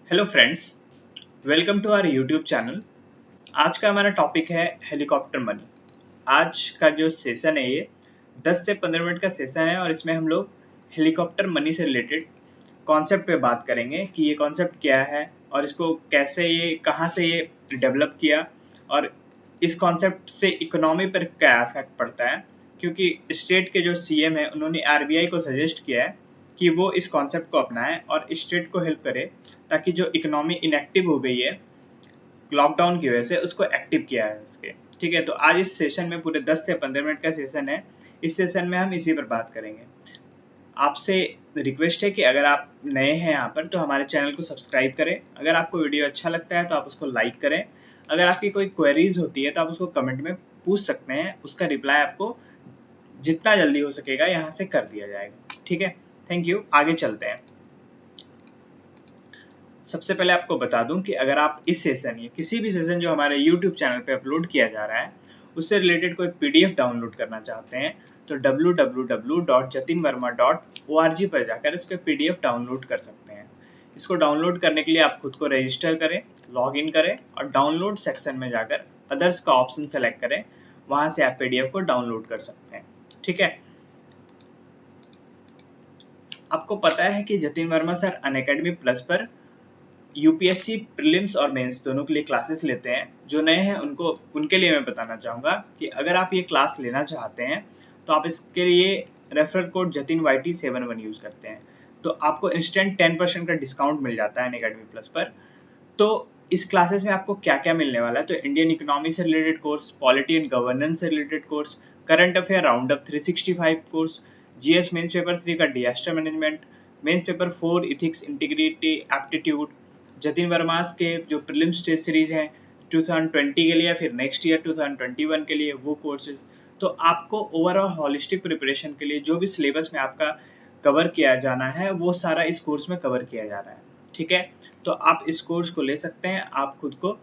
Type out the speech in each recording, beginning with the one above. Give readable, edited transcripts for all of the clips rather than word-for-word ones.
Hello friends, welcome to our YouTube channel. आज का हमारा टॉपिक है हेलीकॉप्टर मनी। आज का जो सेशन है ये 10 से 15 मिनट का सेशन है और इसमें हम लोग हेलीकॉप्टर मनी से रिलेटेड कॉन्सेप्ट पे बात करेंगे कि ये कॉन्सेप्ट क्या है और इसको कैसे ये कहाँ से ये डेवलप किया और इस कॉन्सेप्ट से इकोनॉमी पर क्या इफेक्ट पड़ता है। क्योंकि स्टेट के जो सीएम है उन्होंने आरबीआई को सजेस्ट किया है कि वो इस कॉन्सेप्ट को अपनाए और स्टेट को हेल्प करे ताकि जो इकोनॉमी इनएक्टिव हो गई है लॉकडाउन की वजह से उसको एक्टिव किया है इसके। ठीक है, तो आज इस सेशन में पूरे 10 से 15 मिनट का सेशन है। इस सेशन में हम इसी पर बात करेंगे। आपसे रिक्वेस्ट है कि अगर आप नए हैं यहाँ पर तो हमारे चैनल को सब्सक्राइब करें। अगर आपको वीडियो अच्छा लगता है तो आप उसको लाइक करें। अगर आपकी कोई क्वेरीज होती है तो आप उसको कमेंट में पूछ सकते हैं, उसका रिप्लाई आपको जितना जल्दी हो सकेगा यहाँ से कर दिया जाएगा। ठीक है, थैंक यू। आगे चलते हैं। सबसे पहले आपको बता दूं कि अगर आप इस सेशन या किसी भी सेशन जो हमारे YouTube चैनल पे अपलोड किया जा रहा है उससे रिलेटेड कोई PDF डाउनलोड करना चाहते हैं तो www.jatinverma.org पर जाकर इसका PDF डाउनलोड कर सकते हैं। इसको डाउनलोड करने के लिए आप खुद को रजिस्टर करें, लॉग इन करें और डाउनलोड सेक्शन में जाकर अदर्स का ऑप्शन सेलेक्ट करें। वहां से आप PDF को डाउनलोड कर सकते हैं। ठीक है, आपको पता है कि Jatin Verma sir Unacademy plus पर यूपीएससी प्रीलिम्स और मेंस दोनों के लिए क्लासेस लेते हैं। जो नए हैं उनके लिए मैं बताना चाहूँगा कि अगर आप ये क्लास लेना चाहते हैं तो आप इसके लिए referral code Jatin YT71 use करते हैं तो आपको इंस्टेंट 10% का डिस्काउंट मिल जाता है अनअकैडमी प्लस पर। तो इस क्लासेस में आपको क्या क्या मिलने वाला है, तो इंडियन इकोनॉमी से related course, polity and governance से related course, current affair round up 365 course, GS mains paper 3 का disaster management, mains paper 4 ethics integrity aptitude, Jatin Verma's के जो प्रीलिम्स टेस्ट सीरीज हैं 2020 के लिए या फिर नेक्स्ट ईयर 2021 के लिए वो कोर्सेज। तो आपको ओवरऑल हॉलिस्टिक प्रिपरेशन के लिए जो भी सिलेबस में आपका कवर किया जाना है वो सारा इस कोर्स में कवर किया जा रहा है। ठीक है, तो आप इस कोर्स को ले सकते हैं, आप खुद को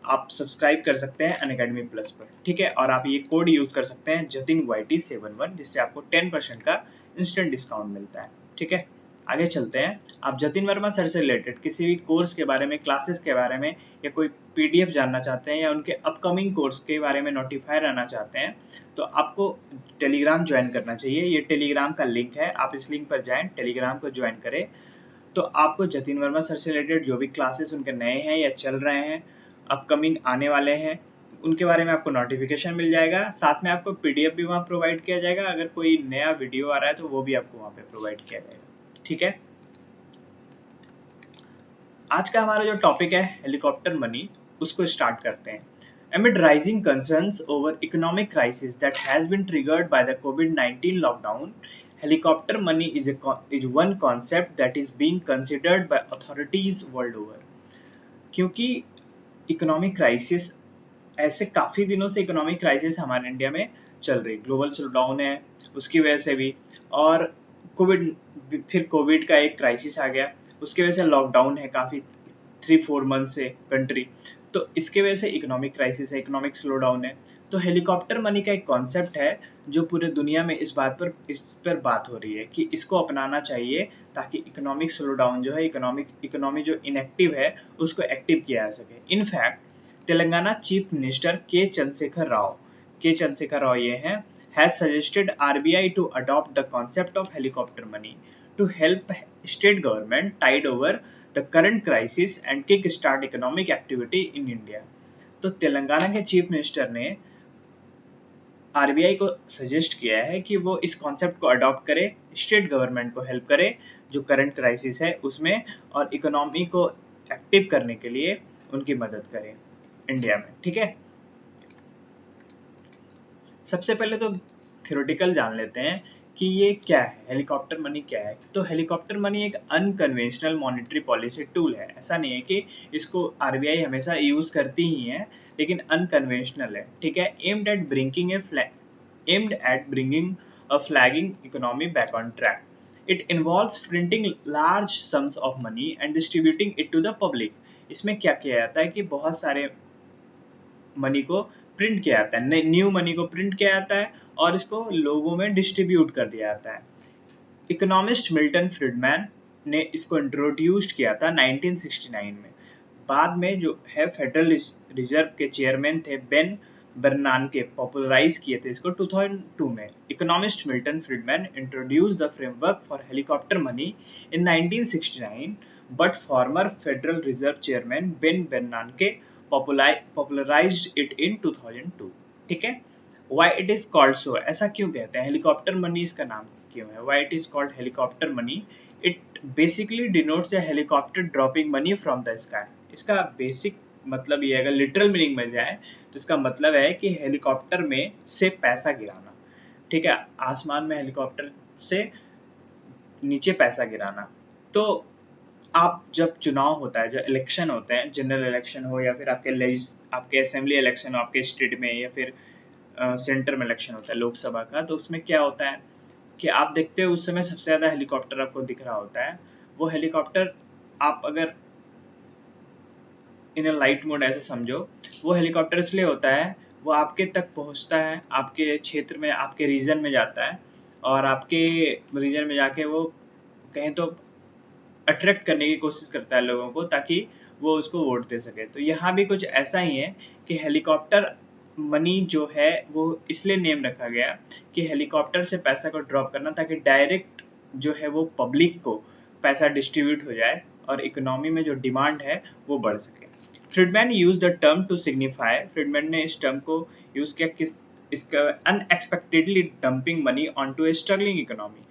आप सब्सक्राइब कर सकते हैं अनअकैडमी प्लस पर। ठीक है, और आप ये कोड यूज कर सकते हैं जतिन YT71 जिससे आपको 10% का इंस्टेंट डिस्काउंट मिलता है। ठीक है, आगे चलते हैं। आप जतिन वर्मा सर से रिलेटेड किसी भी कोर्स के बारे में, क्लासेस के बारे में या कोई PDF जानना चाहते हैं या उनके अपकमिंग कोर्स के बारे में नोटिफाई रहना चाहते हैं तो आपको टेलीग्राम ज्वाइन करना चाहिए। ये टेलीग्राम का लिंक है, आप इस लिंक पर जाएं, टेलीग्राम को ज्वाइन करें तो आपको जतिन वर्मा सर से रिलेटेड जो भी क्लासेस उनके नए हैं या चल रहे हैं, अपकमिंग आने वाले हैं, उनके बारे में आपको नोटिफिकेशन मिल जाएगा। साथ में आपको PDF भी वहाँ प्रोवाइड किया जाएगा। अगर कोई नया वीडियो आ रहा है तो वो भी आपको वहाँ पे प्रोवाइड किया जाएगा। ठीक है, आज का हमारा जो टॉपिक है हेलीकॉप्टर मनी, उसको स्टार्ट करते हैं। Amid rising concerns over economic crisis that has been triggered by the COVID-19 lockdown, helicopter money is one concept that is being considered by authorities world over. क्योंकि economic crisis ऐसे काफ़ी दिनों से economic crisis हमारे India में चल रही, global slowdown है उसकी वजह से भी, और कोविड का एक क्राइसिस आ गया, उसकी वजह से लॉकडाउन है काफ़ी 3-4 मंथ से कंट्री, तो इसके वजह से इकोनॉमिक क्राइसिस है, इकोनॉमिक स्लोडाउन है। तो हेलीकॉप्टर मनी का एक कॉन्सेप्ट है जो पूरे दुनिया में इस पर बात हो रही है कि इसको अपनाना चाहिए ताकि इकोनॉमिक स्लोडाउन जो है, इकोनॉमी जो इनएक्टिव है उसको एक्टिव किया जा सके। इनफैक्ट तेलंगाना चीफ मिनिस्टर के चंद्रशेखर राव ये हैं, has suggested RBI to adopt the concept of helicopter money to help state government tide over the current crisis and kick start economic activity in India। तो तेलंगाना के चीफ मिनिस्टर ने RBI को suggest किया है कि वो इस कॉन्सेप्ट को अडॉप्ट करे, स्टेट गवर्नमेंट को हेल्प करे जो करंट क्राइसिस है उसमें, और इकोनॉमी को एक्टिव करने के लिए उनकी मदद करे इंडिया में। ठीक है, सबसे पहले तो थ्योरेटिकल जान लेते हैं कि ये क्या है, हेलीकॉप्टर मनी क्या है। तो हेलीकॉप्टर मनी एक अनकन्वेंशनल मॉनेटरी पॉलिसी टूल है। ऐसा नहीं है कि इसको आरबीआई हमेशा यूज करती ही है, लेकिन अनकन्वेंशनल है। ठीक है, aimed at bringing a flagging economy back on track. It involves printing large sums of money and distributing it to the public. इसमें क्या किया जाता है कि बहुत सारे मनी को प्रिंट किया जाता है, न्यू मनी को प्रिंट किया जाता है और इसको लोगों में डिस्ट्रीब्यूट कर दिया जाता है। इकोनॉमिस्ट मिल्टन फ्रीडमैन ने इसको इंट्रोड्यूस्ड किया था 1969 में। बाद में जो है फेडरल रिजर्व के चेयरमैन थे बेन बर्नानके पॉपुलराइज किए थे इसको 2002 में। Economist Milton Friedman introduce the framework for helicopter money in 1969, but former Federal Reserve chairman Ben Bernanke popularized it in 2002। ठीक है, why it is called so, ऐसा क्यों कहते हैं, हेलीकॉप्टर मनी इसका नाम क्यों है, why it is called helicopter money, it basically denotes A helicopter dropping money from the sky. इसका बेसिक मतलब ये, अगर लिटरल मीनिंग में जाए तो इसका मतलब है कि हेलीकॉप्टर में से पैसा गिराना। ठीक है, आसमान में हेलीकॉप्टर से नीचे पैसा गिराना। तो आप जब चुनाव होता है, जब इलेक्शन होते हैं, जनरल इलेक्शन हो या फिर आपके असेंबली इलेक्शन हो आपके स्टेट में, या फिर सेंटर में इलेक्शन होता है लोकसभा का, तो उसमें क्या होता है कि आप देखते हो उस समय सबसे ज्यादा हेलीकॉप्टर आपको दिख रहा होता है। वो हेलीकॉप्टर आप अगर इन लाइट मोड ऐसे समझो, वो हेलीकॉप्टर इसलिए होता है, वो आपके तक पहुंचता है, आपके क्षेत्र में, आपके रीजन में जाता है, और आपके रीजन में जाके वो कहें तो अट्रैक्ट करने की कोशिश करता है लोगों को, ताकि वो उसको वोट दे सके। तो यहाँ भी कुछ ऐसा ही है कि हेलीकॉप्टर मनी जो है वो इसलिए नेम रखा गया कि हेलीकॉप्टर से पैसा को ड्रॉप करना, ताकि डायरेक्ट जो है वो पब्लिक को पैसा डिस्ट्रीब्यूट हो जाए और इकोनॉमी में जो डिमांड है वो बढ़ सके। Friedman use the term to signify, Friedman ने इस टर्म को यूज किया किस, इसका unexpectedly dumping money onto a struggling economy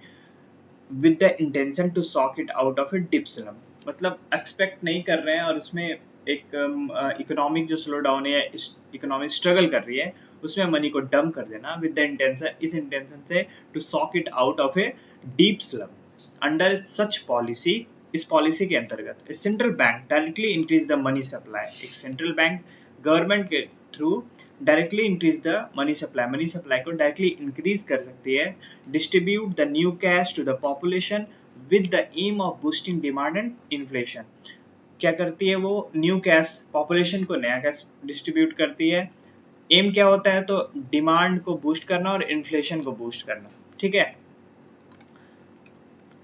with the intention to sock it out of a deep slump. मतलब एक्सपेक्ट नहीं कर रहे हैं और उसमें एक इकोनॉमिक जो स्लो डाउन है या इकोनॉमिक स्ट्रगल कर रही है उसमें मनी को डंप कर देना विद द इंटेंशन, इस इंटेंशन से to sock it out of a deep slump. Under such policy, इस पॉलिसी के अंतर्गत central bank directly increase the money supply, एक सेंट्रल बैंक गवर्नमेंट के through directly increase the money supply को directly increase कर सकती है, distribute the new cash to the population with the aim of boosting demand and inflation. क्या करती है वो, न्यू कैश, पॉपुलेशन को नया कैश डिस्ट्रीब्यूट करती है। एम क्या होता है, तो डिमांड को बूस्ट करना और इन्फ्लेशन को बूस्ट करना। ठीक है,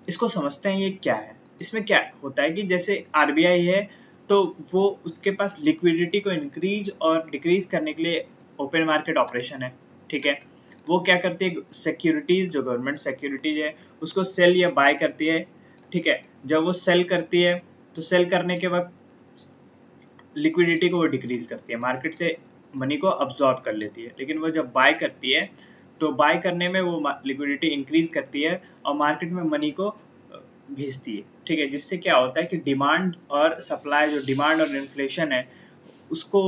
इसको समझते हैं ये क्या है। इसमें क्या होता है कि जैसे आरबीआई है तो वो उसके पास लिक्विडिटी को इंक्रीज और डिक्रीज करने के लिए ओपन मार्केट ऑपरेशन है। ठीक है, वो क्या करती है, सिक्योरिटीज, जो गवर्नमेंट सिक्योरिटीज है उसको सेल या बाय करती है। ठीक है, जब वो सेल करती है तो सेल करने के बाद लिक्विडिटी को वो डिक्रीज करती है, मार्केट से मनी को अब्सॉर्ब कर लेती है। लेकिन वो जब बाय करती है तो बाय करने में वो लिक्विडिटी इंक्रीज करती है और मार्केट में मनी को भेजती है। ठीक है, जिससे क्या होता है कि डिमांड और सप्लाई, जो डिमांड और इन्फ्लेशन है उसको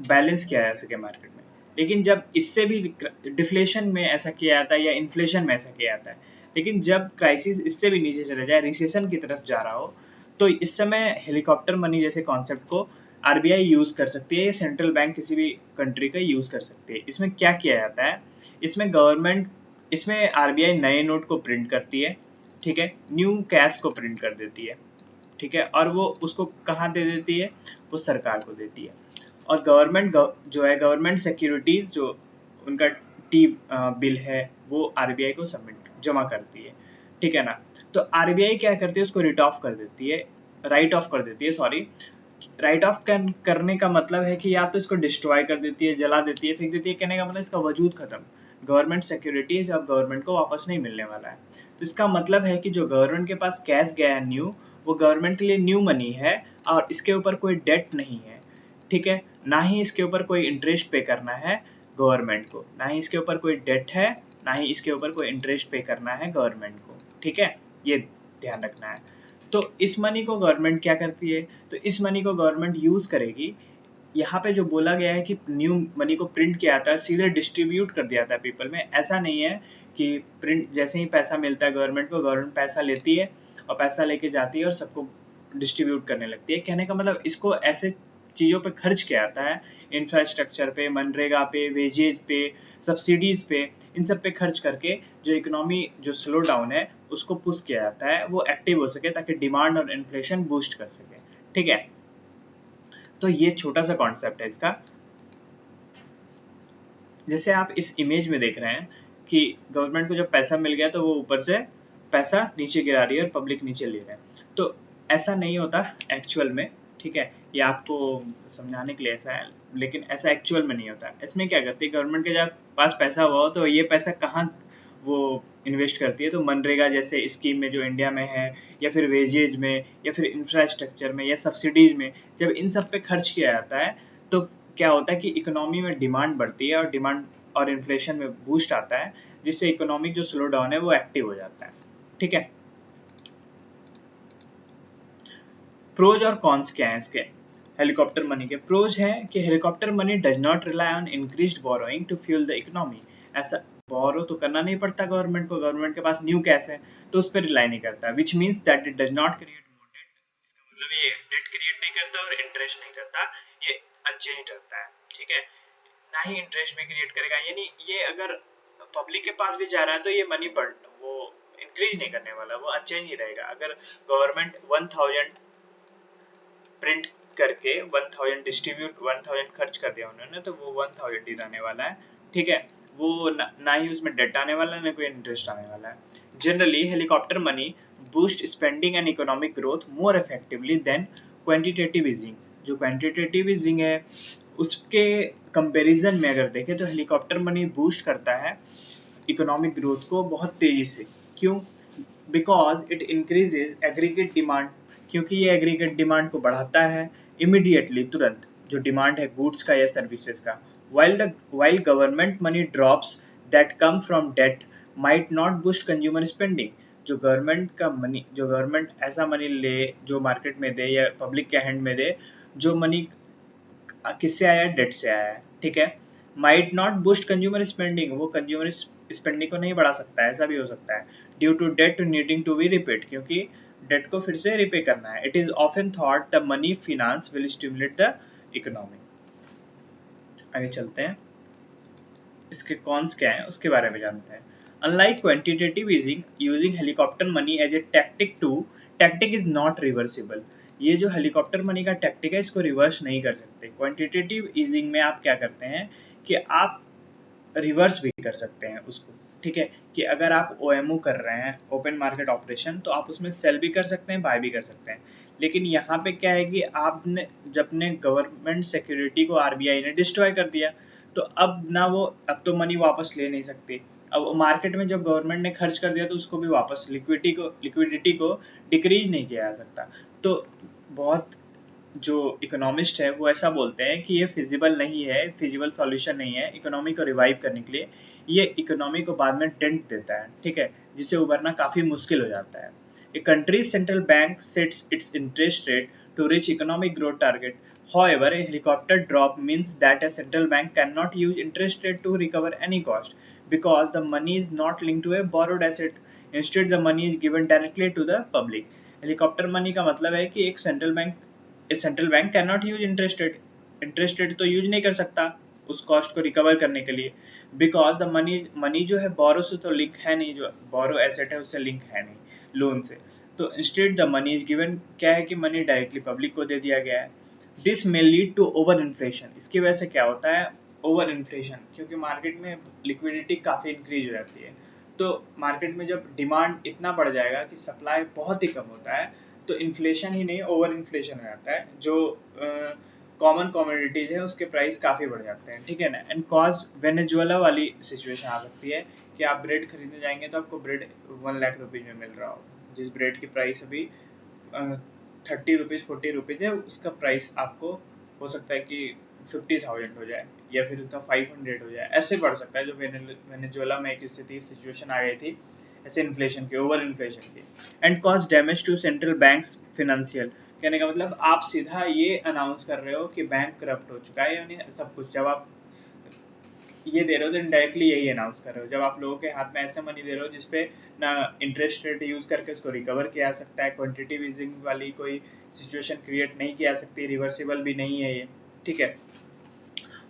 बैलेंस किया जा सके मार्केट में। लेकिन जब इससे भी डिफ्लेशन में ऐसा किया जाता है या इन्फ्लेशन में ऐसा किया जाता है, लेकिन जब क्राइसिस इससे भी नीचे चले जाए, रिसेशन की तरफ जा रहा हो, तो इस समय हेलीकॉप्टर मनी जैसे कॉन्सेप्ट को आरबीआई यूज कर सकती है या सेंट्रल बैंक किसी भी कंट्री का यूज कर सकती है। इसमें क्या किया जाता है, इसमें आरबीआई नए नोट को प्रिंट करती है। ठीक है, न्यू कैश को प्रिंट कर देती है। ठीक है, और वो उसको कहाँ दे देती है, वो सरकार को देती है। और गवर्नमेंट जो है, गवर्नमेंट सिक्योरिटीज जो उनका टी बिल है वो आरबीआई को जमा करती है। ठीक है ना, तो आरबीआई क्या करती है, उसको राइट ऑफ कर देती है, सॉरी। राइट ऑफ करने का मतलब है कि या तो इसको डिस्ट्रॉय कर देती है, जला देती है, फेंक देती है, कहने का मतलब इसका वजूद खत्म, गवर्नमेंट सिक्योरिटीज अब गवर्नमेंट को वापस नहीं मिलने वाला है। तो इसका मतलब है कि जो गवर्नमेंट के पास कैश गया है न्यू, वो गवर्नमेंट के लिए न्यू मनी है और इसके ऊपर कोई डेट नहीं है। ठीक है, ना ही इसके ऊपर कोई इंटरेस्ट पे करना है गवर्नमेंट को, ना ही इसके ऊपर कोई डेट है, ना ही इसके ऊपर कोई इंटरेस्ट पे करना है गवर्नमेंट को। ठीक है, ये ध्यान रखना है। तो इस मनी को गवर्नमेंट क्या करती है, तो इस मनी को गवर्नमेंट यूज करेगी। यहाँ पे जो बोला गया है कि न्यू मनी को प्रिंट किया जाता है, सीधे डिस्ट्रीब्यूट कर दिया जाता है पीपल में, ऐसा नहीं है कि प्रिंट जैसे ही पैसा मिलता है गवर्नमेंट को, गवर्नमेंट पैसा लेती है और पैसा लेके जाती है और सबको डिस्ट्रीब्यूट करने लगती है। कहने का मतलब इसको ऐसे चीज़ों पे खर्च किया जाता है, इंफ्रास्ट्रक्चर पे, मनरेगा पे, वेजेज पे, सब्सिडीज पे, इन सब पे खर्च करके जो इकोनॉमी जो स्लो डाउन है उसको पुश किया जाता है, वो एक्टिव हो सके ताकि डिमांड और इन्फ्लेशन बूस्ट कर सके। ठीक है, तो ये छोटा सा कॉन्सेप्ट है इसका। जैसे आप इस इमेज में देख रहे हैं कि गवर्नमेंट को जब पैसा मिल गया तो वो ऊपर से पैसा नीचे गिरा रही है और पब्लिक नीचे ले रहे हैं। तो ऐसा नहीं होता एक्चुअल में, ठीक है, ये आपको समझाने के लिए ऐसा है, लेकिन ऐसा एक्चुअल में नहीं होता। इसमें क्या करती है गवर्नमेंट के जब पास पैसा हुआ हो तो ये पैसा कहाँ वो इन्वेस्ट करती है, तो मनरेगा जैसे स्कीम में जो इंडिया में है, या फिर वेजेज में, या फिर इंफ्रास्ट्रक्चर में, या सब्सिडीज में, जब इन सब पे खर्च किया जाता है तो क्या होता है कि इकोनॉमी में डिमांड बढ़ती है, और डिमांड और इन्फ्लेशन में बूस्ट आता है, जिससे इकोनॉमिक जो स्लो डाउन है वो एक्टिव हो जाता है, ठीक है। प्रोज और कॉन्स क्या है इसके हेलीकॉप्टर मनी के? प्रोज है कि helicopter money does not rely on increased borrowing to fuel the economy. ऐसा बोरो तो करना नहीं पड़ता गवर्नमेंट को, गवर्नमेंट के पास न्यू कैश है तो उस पर रिलाई नहीं करता, which means that it does not create more debt. इसका मतलब ये डेट क्रिएट नहीं करता और इंटरेस्ट नहीं करता, ये अनचेंज रहता है, ठीक है, ना ही इंटरेस्ट में क्रिएट करेगा। यानी ये अगर पब्लिक के पास भी जा रहा है तो ये मनी पर वो इंक्रीज नहीं करने वाला, वो अनचेंज ही रहेगा। अगर गवर्नमेंट 1000 प्रिंट करके 1000 डिस्ट्रीब्यूट 1000 खर्च कर दिया उन्होंने, तो वो 1000 ही रहने वाला है, ठीक है, वो ना ही उसमें डेट आने वाला है, ना कोई इंटरेस्ट आने वाला है। Generally helicopter money boost spending and economic growth more effectively than quantitative easing. जो क्वांटिटेटिव ईजिंग है उसके कंपैरिजन में अगर देखें तो हेलीकॉप्टर मनी बूस्ट करता है इकोनॉमिक ग्रोथ को बहुत तेजी से। क्यों? Because it increases aggregate demand, क्योंकि ये एग्रीगेट डिमांड को बढ़ाता है इमीडिएटली, तुरंत, जो डिमांड है गुड्स का या सर्विसेज का। while government money drops that come from debt might not boost consumer spending. जो गवर्नमेंट का मनी, जो गवर्नमेंट ऐसा मनी ले जो मार्केट में दे या पब्लिक के हैंड में दे, जो मनी किससे आया है? डेट से आया है, ठीक है। Might not boost consumer spending, वो कंज्यूमर स्पेंडिंग को नहीं बढ़ा सकता है, ऐसा भी हो सकता है। Due to debt needing to be repaid, क्योंकि डेट को फिर से रिपे करना है। It is often thought the money finance will stimulate the economy. आगे चलते हैं, इसके कॉन्स क्या है उसके बारे में जानते हैं। Unlike quantitative easing using helicopter money as a tactic is not reversible. ये जो हेलीकॉप्टर मनी का टैक्टिक है इसको रिवर्स नहीं कर सकते। क्वांटिटेटिव ईजिंग में आप क्या करते हैं कि आप रिवर्स भी कर सकते हैं उसको, ठीक है, कि अगर आप OMO कर रहे हैं, ओपन मार्केट ऑपरेशन, तो आप उसमें सेल भी कर सकते हैं, बाय भी कर सकते हैं। लेकिन यहाँ पे क्या है कि आपने जब ने गवर्नमेंट सिक्योरिटी को RBI ने डिस्ट्रॉय कर दिया, तो अब ना वो, अब तो मनी वापस ले नहीं सकती। अब मार्केट में जब गवर्नमेंट ने खर्च कर दिया तो उसको भी वापस लिक्विडिटी को डिक्रीज नहीं किया जा सकता। तो बहुत जो इकोनॉमिस्ट है वो ऐसा बोलते हैं कि ये फिजिबल नहीं है, फिजिबल सॉल्यूशन नहीं है इकोनॉमी को रिवाइव करने के लिए। ये इकोनॉमी को बाद में डेंट देता है, ठीक है, जिससे उभरना काफी मुश्किल हो जाता है। A country's central bank sets its interest rate to reach economic growth target. However, a helicopter drop means that a central bank cannot use interest rate to recover any cost because the money is not linked to a borrowed asset. Instead, the money is given directly to the public. Helicopter money का मतलब है कि central bank can not use interest rate तो use नहीं कर सकता उस cost को रिकवर करने के लिए, बिकॉज द मनी जो है बोरो से तो लिंक है नहीं, जो बोरो एसेट है उससे लिंक है नहीं, लोन से। तो instead the money is given, क्या है कि मनी डायरेक्टली पब्लिक को दे दिया गया है। This may lead to over inflation. इसकी वजह से क्या होता है? ओवर इन्फ्लेशन, क्योंकि मार्केट में लिक्विडिटी काफी इंक्रीज हो जाती है। तो मार्केट में जब डिमांड इतना बढ़ जाएगा कि सप्लाई बहुत ही कम होता है, तो इन्फ्लेशन ही नहीं ओवर इन्फ्लेशन हो जाता है। जो कॉमन कमोडिटीज है उसके प्राइस काफी बढ़ जाते हैं, ठीक है ना। एंड कॉज वेनेजुएला वाली सिचुएशन आ सकती है कि आप ब्रेड खरीदने जाएंगे तो आपको ब्रेड 1 लाख रुपीज में मिल रहा हो, जिस ब्रेड की प्राइस अभी 30 रुपीज 40 रुपीज है, उसका प्राइस आपको हो सकता है कि 50,000 हो जाए या फिर उसका 500 हो जाए, ऐसे बढ़ सकता है। जो वेनेजुएला में एक स्थिति सिचुएशन आ गई थी ऐसे इन्फ्लेशन की, ओवर इन्फ्लेशन की। And cause damage to central banks financial, कहने का मतलब आप सीधा ये अनाउंस कर रहे हो कि बैंक करप्ट हो चुका है, यानी सब कुछ। जब आप ये दे रहे हो तो इनडायरेक्टली यही अनाउंस कर रहे हो। जब आप लोगों के हाथ में ऐसे मनी दे रहे हो जिसपे ना इंटरेस्ट रेट यूज करके उसको रिकवर किया जा सकता है, क्वांटिटेटिव ईजिंग वाली कोई सिचुएशन क्रिएट नहीं की जा सकती, रिवर्सिबल भी नहीं है ये, ठीक है।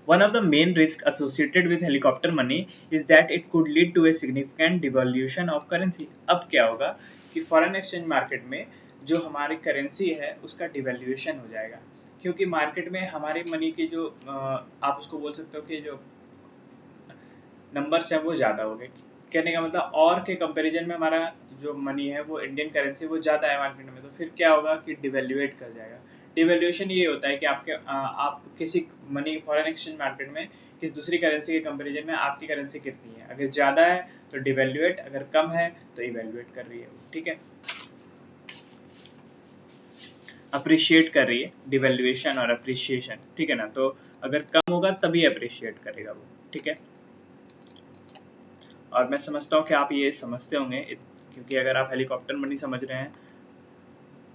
One of the main risks associated with helicopter money is that it could lead to a significant devaluation of currency. अब क्या होगा कि फॉरेन एक्सचेंज मार्केट में जो हमारी करेंसी है उसका डिवैल्यूएशन हो जाएगा, क्योंकि मार्केट में हमारी मनी की जो आप उसको बोल सकते हो कि जो नंबर्स हैं वो ज़्यादा हो गए, कहने का मतलब और के कंपैरिजन में हमारा जो मनी है वो इंडियन करेंसी वो ज़्यादा है मार्केट में, तो फिर क्या होगा कि डिवेल्युएट कर जाएगा। डिवेल्युएशन ये होता है कि आप किसी मनी फॉरेन एक्सचेंज मार्केट में किसी दूसरी करेंसी के कंपैरिजन में आपकी करेंसी कितनी है, अगर ज़्यादा है तो डिवेल्युएट, अगर कम है तो इवेल्युएट कर रही है, ठीक है, अप्रिशिएट कर रही है, डिवेल्युएशन और अप्रिशिएशन, ठीक है ना। तो अगर कम होगा तभी अप्रिशिएट करेगा वो, ठीक है। और मैं समझता हूँ कि आप ये समझते होंगे, क्योंकि अगर आप हेलीकॉप्टर मनी समझ रहे हैं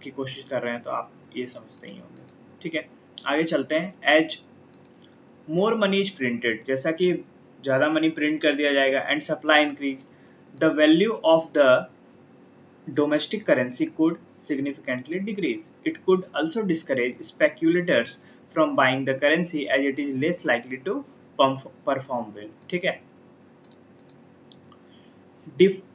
की कोशिश कर रहे हैं तो आप ये समझते ही होंगे, ठीक है। आगे चलते हैं। As more money is printed, जैसा कि ज़्यादा मनी प्रिंट कर दिया जाएगा, and supply increase, the value of the domestic currency could significantly decrease. It could also discourage speculators from buying the currency as it is less likely to perform well. ठीक है।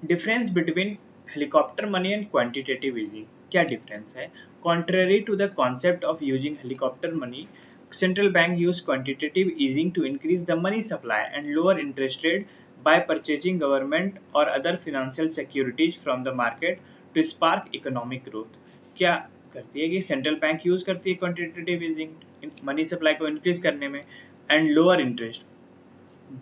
Difference between helicopter money and quantitative easing. क्या difference है? Contrary to the concept of using helicopter money, central bank use quantitative easing to increase the money supply and lower interest rate by purchasing government or other financial securities from the market to spark economic growth. क्या करती है कि central bank use करती है quantitative easing money supply को increase करने में, and lower interest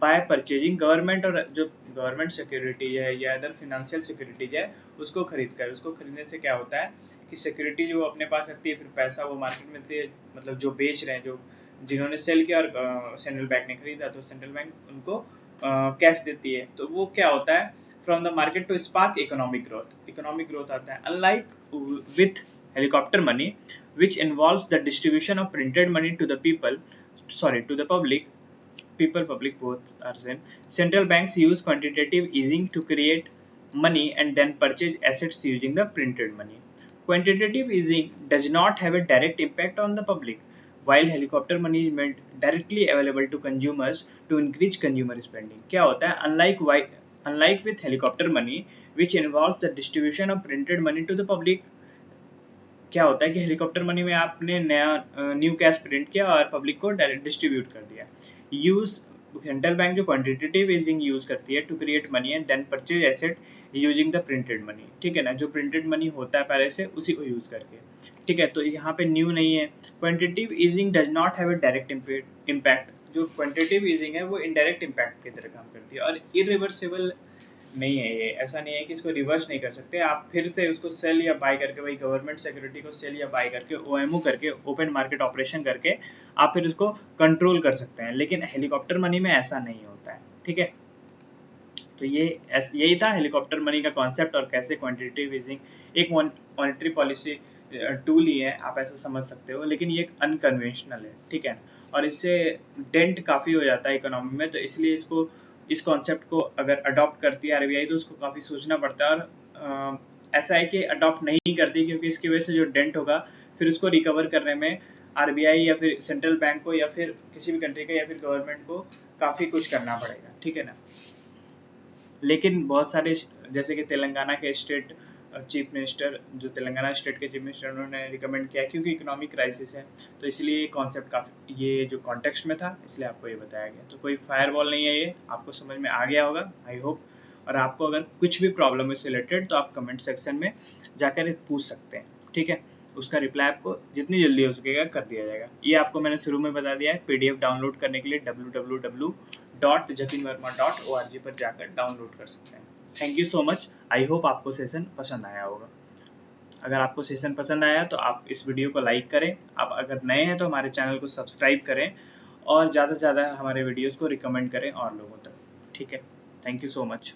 by purchasing government, और जो गवर्नमेंट सिक्योरिटी है या अदर फिनेंशियल सिक्योरिटीज है उसको खरीद कर, उसको खरीदने से क्या होता है कि सिक्योरिटी जो अपने पास रखती है, फिर पैसा वो मार्केट में दे, मतलब जो बेच रहे हैं, जो जिन्होंने सेल किया और सेंट्रल बैंक ने खरीदा, तो सेंट्रल बैंक उनको कैश देती है, तो वो क्या होता है from the market to spark economic growth आता है। Unlike with helicopter money which involves the distribution of printed money to the public, both are same. Central banks use quantitative easing to create money and then purchase assets using the printed money. Quantitative easing does not have a direct impact on the public, while helicopter money is made directly available to consumers to increase consumer spending. क्या होता है, unlike with helicopter money which involves the distribution of printed money to the public, क्या होता है कि helicopter money में आपने नया न्यू कैश प्रिंट किया और पब्लिक को डायरेक्ट डिस्ट्रीब्यूट कर दिया। यूज सेंट्रल बैंक जो क्वांटिटेटिव ईजिंग यूज करती है to create money and then purchase asset using the printed money, ठीक है ना, जो प्रिंटेड मनी होता है पहले से उसी को यूज करके, ठीक है। तो यहाँ पे न्यू नहीं है। Quantitative easing does not have a direct impact, जो क्वांटिटेटिव ईजिंग है वो इनडायरेक्ट इम्पैक्ट की तरह काम करती है और इरिवर्सिबल नहीं है ये, ऐसा नहीं है कि इसको रिवर्स नहीं कर सकते आप, फिर से उसको सेल या बाय करके, वही गवर्नमेंट सिक्योरिटी को सेल या बाय करके, ओएमओ करके, ओपन मार्केट ऑपरेशन करके आप फिर उसको कंट्रोल कर सकते हैं, लेकिन हेलीकॉप्टर मनी में ऐसा नहीं होता है, ठीक है। तो यही था हेलीकॉप्टर मनी का कॉन्सेप्ट और कैसे क्वांटिटेटिव ईजिंग एक मॉनेटरी पॉलिसी टूल ही है, आप ऐसा समझ सकते हो, लेकिन ये अनकन्वेंशनल है, ठीक है, और इससे डेंट काफ़ी हो जाता है इकोनॉमी में, तो इसलिए इस कॉन्सेप्ट को अगर अडॉप्ट करती है आरबीआई तो उसको काफ़ी सोचना पड़ता है, और ऐसा है कि अडॉप्ट नहीं करती क्योंकि इसकी वजह से जो डेंट होगा फिर उसको रिकवर करने में आरबीआई या फिर सेंट्रल बैंक को या फिर किसी भी कंट्री का या फिर गवर्नमेंट को काफ़ी कुछ करना पड़ेगा, ठीक है ना। लेकिन बहुत सारे जैसे कि तेलंगाना के स्टेट चीफ मिनिस्टर, जो तेलंगाना स्टेट के चीफ मिनिस्टर, उन्होंने रिकमेंड किया क्योंकि इकोनॉमिक क्राइसिस है, तो इसलिए कॉन्सेप्ट काफ़ी ये जो कॉन्टेक्स्ट में था इसलिए आपको ये बताया गया। तो कोई फायरवॉल नहीं है, ये आपको समझ में आ गया होगा आई होप। और आपको अगर कुछ भी प्रॉब्लम है रिलेटेड तो आप कमेंट सेक्शन में जाकर पूछ सकते हैं, ठीक है, उसका रिप्लाई आपको जितनी जल्दी हो सकेगा कर दिया जाएगा। ये आपको मैंने शुरू में बता दिया है। पीडीएफ डाउनलोड करने के लिए www.jatinverma.org पर जाकर डाउनलोड कर सकते हैं। Thank you so much, I hope आपको सेशन पसंद आया होगा। अगर आपको सेशन पसंद आया तो आप इस वीडियो को लाइक करें, आप अगर नए हैं तो हमारे चैनल को सब्सक्राइब करें और ज़्यादा से ज़्यादा हमारे वीडियोज़ को रिकमेंड करें और लोगों तक, ठीक है। Thank you so much.